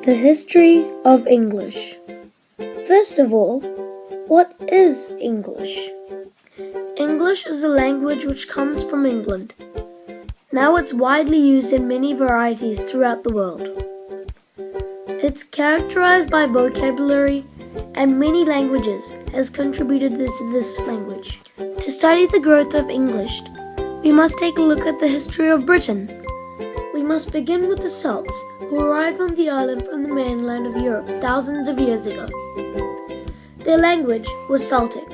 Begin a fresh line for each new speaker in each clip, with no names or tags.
The history of English. First of all, what is English? English is a language which comes from England. Now it's widely used in many varieties throughout the world. It's characterized by vocabulary, and many languages has contributed to this language. To study the growth of English, we must take a look at the history of Britain. We must begin with the Celts, who arrived on the island from the mainland of Europe thousands of years ago. Their language was Celtic,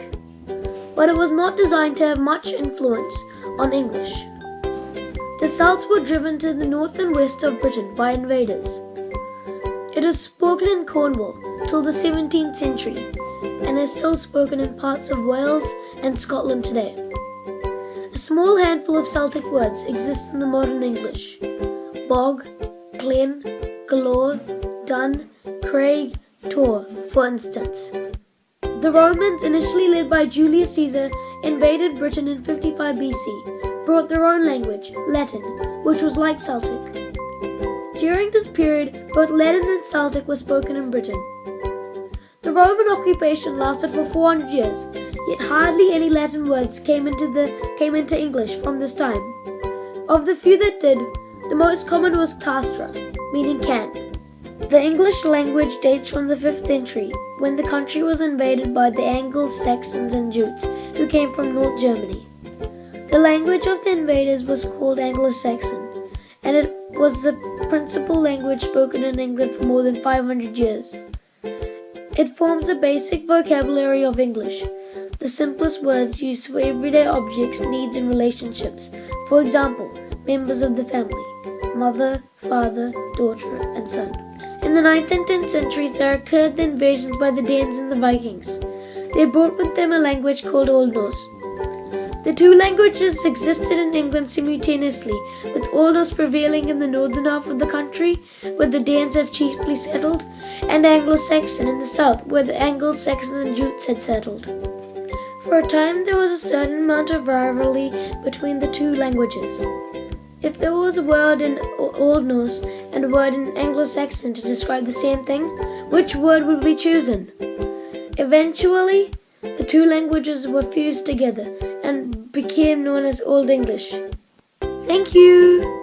but it was not designed to have much influence on English. The Celts were driven to the north and west of Britain by invaders. It is spoken in Cornwall till the 17th century and is still spoken in parts of Wales and Scotland today. A small handful of Celtic words exist in the modern English: bog, glen, galore, dun, craig, tor, for instance. The Romans, initially led by Julius Caesar, invaded Britain in 55 BC, brought their own language, Latin, which was like Celtic. During this period, both Latin and Celtic were spoken in Britain. The Roman occupation lasted for 400 years, yet hardly any Latin words came into English from this time. Of the few that did, the most common was castra, meaning can. The English language dates from the 5th century, when the country was invaded by the Anglo-Saxons and Jutes, who came from North Germany. The language of the invaders was called Anglo-Saxon, and it was the principal language spoken in England for more than 500 years. It forms a basic vocabulary of English, the simplest words used for everyday objects, needs, and relationships. For example, members of the family: mother, father, daughter, and son. In the 9th and 10th centuries, there occurred the invasions by the Danes and the Vikings. They brought with them a language called Old Norse. The two languages existed in England simultaneously, with Old Norse prevailing in the northern half of the country, where the Danes have chiefly settled, and Anglo-Saxon in the south, where the Anglo-Saxons and Jutes had settled. For a time, there was a certain amount of rivalry between the two languages. If there was a word in Old Norse and a word in Anglo-Saxon to describe the same thing, which word would be chosen? Eventually, the two languages were fused together and became known as Old English. Thank you!